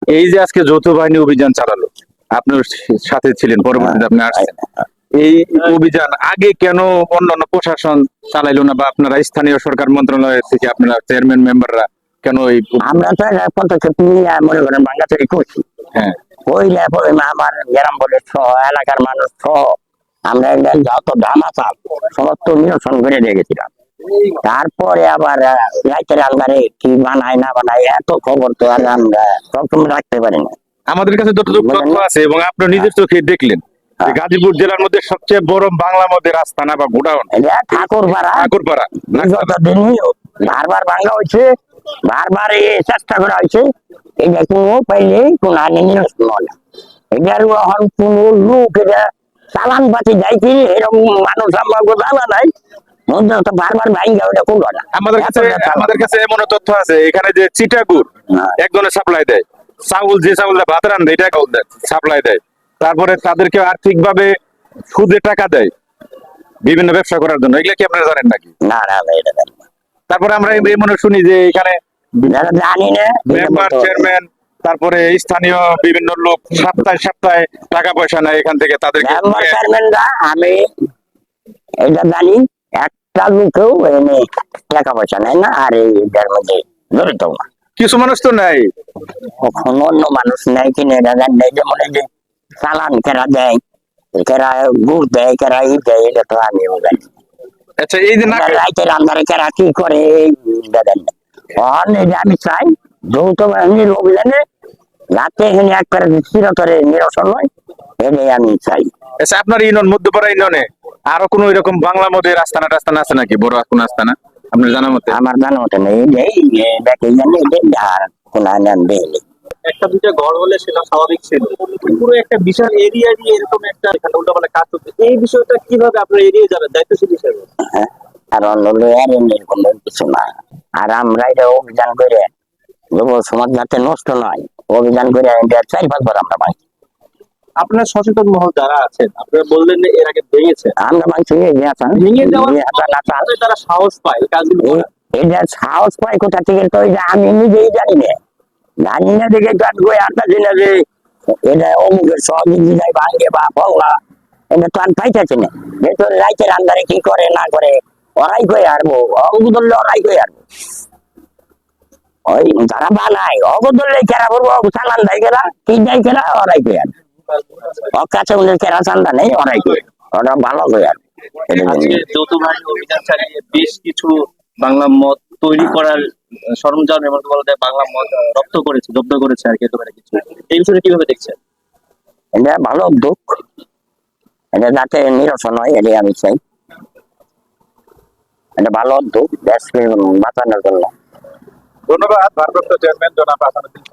এই যে আজকে যৌথ বাহিনী অভিযান চালালো, আপনার সাথে ছিলেন, পরবর্তীতে আপনি আসছেন, এই অভিযান আগে কেন অন্যান্য প্রশাসন চালাইলো না, বা আপনারা স্থানীয় সরকার মন্ত্রণালয় থেকে আপনারা চেয়ারম্যান মেম্বাররা কেন এই আমরা তো পদক্ষেপ নিয়ে মনে করেন বাংলাদেশে করছি। হ্যাঁ কইলে আমার গ্রাম বলে এলাকার মানুষ আমরা যত ধামাচাল সমস্ত নিরসন করে রেখেছিলাম। তারপরে আবার রাইতের আলমারে কি বানায় না বানায় এত খবর তো আর আমরা সবসময় রাখতে পারি না। আমাদের কাছে যতটুকু তথ্য আছে এবং আপনার নিজের চোখে দেখলেন যে গাজীপুর জেলার মধ্যে সবচেয়ে বড় বাংলা মদের আস্তানা বা গোডাউন ঠাকুরপাড়া ঠাকুরপাড়া যতদিনই বারবার ভাঙা হয়েছে, বারবার চেষ্টা করা হয়েছে, এটা কোনো পাইলে কোন আইনে নিরসন হয় না। এটার এখন কোন লোক এটা চালান পাতি যাইছি এরকম মানুষ আমার জানা নাই, বারবার ভাঙা ওটা কোন না। আমাদের কাছে এমন তথ্য আছে এখানে যে চিটাগুড় এক ধরনের সাপ্লাই দেয়, চাউল যে চাউলটা ভাত রান্ধে এটা সাপ্লাই দেয়, তারপরে তাদেরকে আর্থিক ভাবে সুদে টাকা দেয় বিভিন্ন ব্যবসা করার জন্য। এগুলা কি আপনারা জানেন নাকি? না না এটা জানি না। তারপরে আমরা এমন শুনি যে এখানে জানি না মেম্বার চেয়ারম্যান তারপরে স্থানীয় বিভিন্ন লোক সপ্তাহে সপ্তাহে টাকা পয়সা নেয় এখান থেকে তাদেরকে। আমি এটা জানি একটা লোকেও এনে টাকা পয়সা নেয় না, আর এটার মধ্যে জড়িত না। কিছু মানুষ তো নাই, অন্য মানুষ নেয় কিনে এটা জানি না। যেমন এই যে চালান কেরা দেয়, কেরা গুড় দেয়, কেরা ই দেয়, এটা তো আমিও জানি। আচ্ছা এই যে রাইতের আন্ধারে কেরা কি করে এটা জানি না। এটা আমি চাই যৌথ বাহিনীর অভিযানে রাতে এখানে একবারে চিরতরে নিরসন হয়, এটাই আমি চাই। আচ্ছা আপনার ইউনিয়ন মধ্যপাড়া ইউনিয়নে আরো কোন এরকম বাংলা মদের আস্তানা টাস্তানা আছে নাকি, বড় কোন আস্তানা আপনার জানা মতে? আমার জানা মতে নেই, দেখে জানি আর কোন আইন দেয়নি। একটা দুইটা ঘর হলে সেটা স্বাভাবিক ছিল, পুরো একটা বিশাল এরিয়া নিয়ে এরকম একটা উল্টাপাল্টা কাজ করছে, এই বিষয়টা কিভাবে আপনারা এড়িয়ে যাবেন দায়িত্বশীল হিসেবে? আর অন্য এরকম কিছু না। আর আমরা এটা অভিযান করে যুব সমাজ যাতে নষ্ট নয়, অভিযান করে 4-5 বার আমরা মানছি। আপনার সচেতন মহল যারা আছেন, আপনারা বললেন যে এর আগে ভেঙেছে, আমরা মানছি ভেঙে যাওয়ার তারা সাহস পায় কাজগুলো। এটা সাহস পায় কোথা থেকে তো এটা আমি নিজেই জানি না, জানি না দেখে আসতেছি না যে এটা অমুকের সহযোগিতায় ভাঙে বা ফলা, এটা তো আমি পাইতেছি না। ভেতরে রাইতের আন্ধারে কি করে না করে ওরাই কয়ে আরবো, অবদলে ওরাই কয়ে আরবো। ওই যারা বানায় অবদলে কেরা করবো, চালান দেয় কেরা, কি দেয় কেরা, ওরাই কয়ে আরবো। কাছে ওদের কেরা চান্দা নেই, ওরাই কয়ে ওরা ভালো কয়ে আরবো। আজকে যৌথ বাহিনী অভিযান চালিয়ে বেশ কিছু বাংলা মদ তৈরি করার সরঞ্জাম এবং বলা যায় বাংলা মদ জব্দ করেছে আর কি, একেবারে কিছু। এই বিষয়টা কিভাবে দেখছেন? এটা ভালো উদ্যোগ, এটা যাতে নিরসন হয় এটাই আমি চাই। এটা ভালো উদ্যোগ দেশকে বাঁচানোর জন্য। ধন্যবাদ ভারপ্রাপ্ত চেয়ারম্যান জনাব আসাদুদ্দিন।